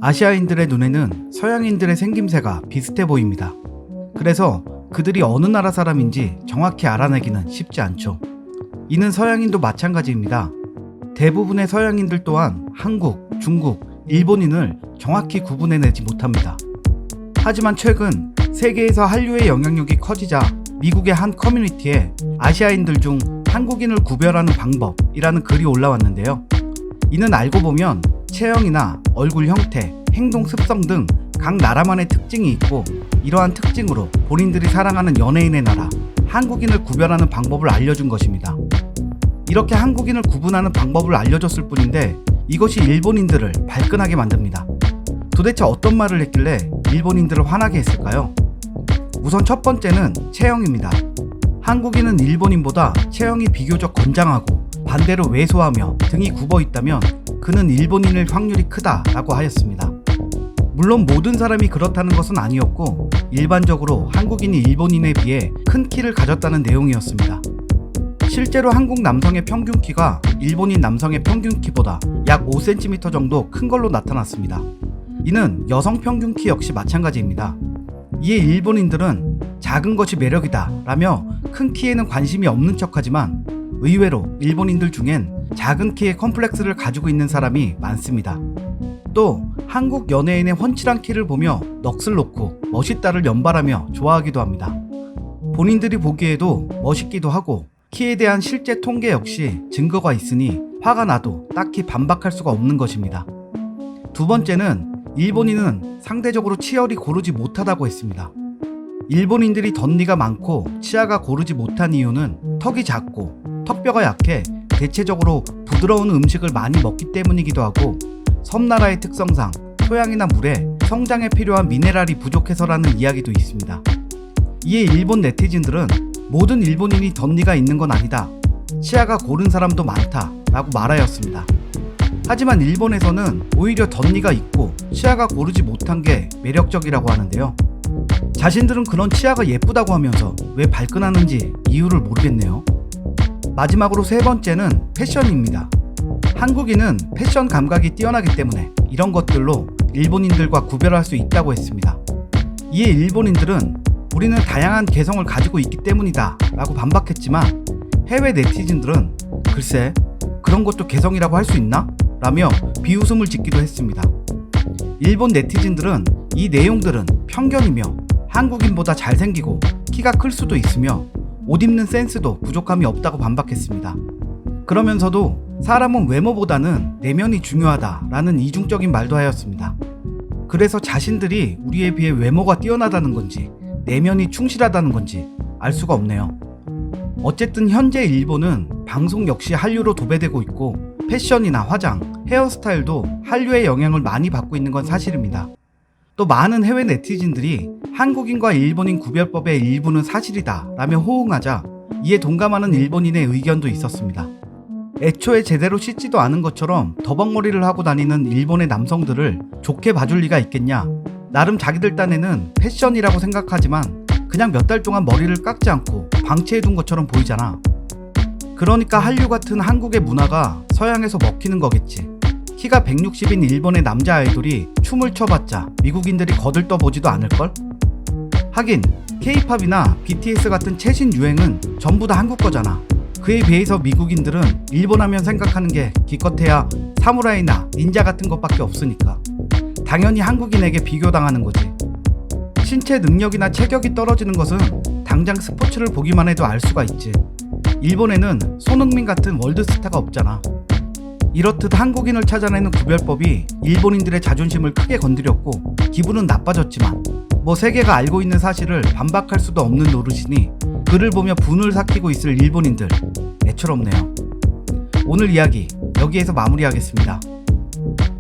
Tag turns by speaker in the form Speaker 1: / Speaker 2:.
Speaker 1: 아시아인들의 눈에는 서양인들의 생김새가 비슷해 보입니다. 그래서 그들이 어느 나라 사람인지 정확히 알아내기는 쉽지 않죠. 이는 서양인도 마찬가지입니다. 대부분의 서양인들 또한 한국, 중국, 일본인을 정확히 구분해내지 못합니다. 하지만 최근 세계에서 한류의 영향력이 커지자 미국의 한 커뮤니티에 아시아인들 중 한국인을 구별하는 방법이라는 글이 올라왔는데요. 이는 알고 보면 체형이나 얼굴 형태, 행동 습성 등 각 나라만의 특징이 있고, 이러한 특징으로 본인들이 사랑하는 연예인의 나라, 한국인을 구별하는 방법을 알려준 것입니다. 이렇게 한국인을 구분하는 방법을 알려줬을 뿐인데 이것이 일본인들을 발끈하게 만듭니다. 도대체 어떤 말을 했길래 일본인들을 화나게 했을까요? 우선 첫 번째는 체형입니다. 한국인은 일본인보다 체형이 비교적 건장하고 반대로 왜소하며 등이 굽어 있다면 그는 일본인일 확률이 크다라고 하였습니다. 물론 모든 사람이 그렇다는 것은 아니었고, 일반적으로 한국인이 일본인에 비해 큰 키를 가졌다는 내용이었습니다. 실제로 한국 남성의 평균 키가 일본인 남성의 평균 키보다 약 5cm 정도 큰 걸로 나타났습니다. 이는 여성 평균 키 역시 마찬가지입니다. 이에 일본인들은 작은 것이 매력이다 라며 큰 키에는 관심이 없는 척하지만, 의외로 일본인들 중엔 작은 키에 컴플렉스를 가지고 있는 사람이 많습니다. 또 한국 연예인의 훤칠한 키를 보며 넋을 놓고 멋있다를 연발하며 좋아하기도 합니다. 본인들이 보기에도 멋있기도 하고 키에 대한 실제 통계 역시 증거가 있으니 화가 나도 딱히 반박할 수가 없는 것입니다. 두 번째는 일본인은 상대적으로 치열이 고르지 못하다고 했습니다. 일본인들이 덧니가 많고 치아가 고르지 못한 이유는 턱이 작고 턱뼈가 약해 대체적으로 부드러운 음식을 많이 먹기 때문이기도 하고, 섬나라의 특성상 토양이나 물에 성장에 필요한 미네랄이 부족해서라는 이야기도 있습니다. 이에 일본 네티즌들은 모든 일본인이 덧니가 있는 건 아니다, 치아가 고른 사람도 많다 라고 말하였습니다. 하지만 일본에서는 오히려 덧니가 있고 치아가 고르지 못한 게 매력적이라고 하는데요. 자신들은 그런 치아가 예쁘다고 하면서 왜 발끈하는지 이유를 모르겠네요. 마지막으로 세 번째는 패션입니다. 한국인은 패션 감각이 뛰어나기 때문에 이런 것들로 일본인들과 구별할 수 있다고 했습니다. 이에 일본인들은 우리는 다양한 개성을 가지고 있기 때문이다 라고 반박했지만, 해외 네티즌들은 글쎄 그런 것도 개성이라고 할 수 있나? 라며 비웃음을 짓기도 했습니다. 일본 네티즌들은 이 내용들은 편견이며 한국인보다 잘생기고 키가 클 수도 있으며 옷 입는 센스도 부족함이 없다고 반박했습니다. 그러면서도 사람은 외모보다는 내면이 중요하다라는 이중적인 말도 하였습니다. 그래서 자신들이 우리에 비해 외모가 뛰어나다는 건지 내면이 충실하다는 건지 알 수가 없네요. 어쨌든 현재 일본은 방송 역시 한류로 도배되고 있고, 패션이나 화장, 헤어스타일도 한류의 영향을 많이 받고 있는 건 사실입니다. 또 많은 해외 네티즌들이 한국인과 일본인 구별법의 일부는 사실이다 라며 호응하자 이에 동감하는 일본인의 의견도 있었습니다. 애초에 제대로 씻지도 않은 것처럼 더벅머리를 하고 다니는 일본의 남성들을 좋게 봐줄 리가 있겠냐, 나름 자기들 딴에는 패션이라고 생각하지만 그냥 몇 달 동안 머리를 깎지 않고 방치해둔 것처럼 보이잖아. 그러니까 한류 같은 한국의 문화가 서양에서 먹히는 거겠지. 키가 160인 일본의 남자 아이돌이 춤을 춰봤자 미국인들이 거들떠보지도 않을걸? 하긴 K-팝이나 BTS 같은 최신 유행은 전부 다 한국 거잖아. 그에 비해서 미국인들은 일본 하면 생각하는 게 기껏해야 사무라이나 닌자 같은 것밖에 없으니까 당연히 한국인에게 비교당하는 거지. 신체 능력이나 체격이 떨어지는 것은 당장 스포츠를 보기만 해도 알 수가 있지. 일본에는 손흥민 같은 월드스타가 없잖아. 이렇듯 한국인을 찾아내는 구별법이 일본인들의 자존심을 크게 건드렸고 기분은 나빠졌지만 뭐 세계가 알고 있는 사실을 반박할 수도 없는 노릇이니 글을 보며 분을 삭히고 있을 일본인들 애처롭네요. 오늘 이야기 여기에서 마무리하겠습니다.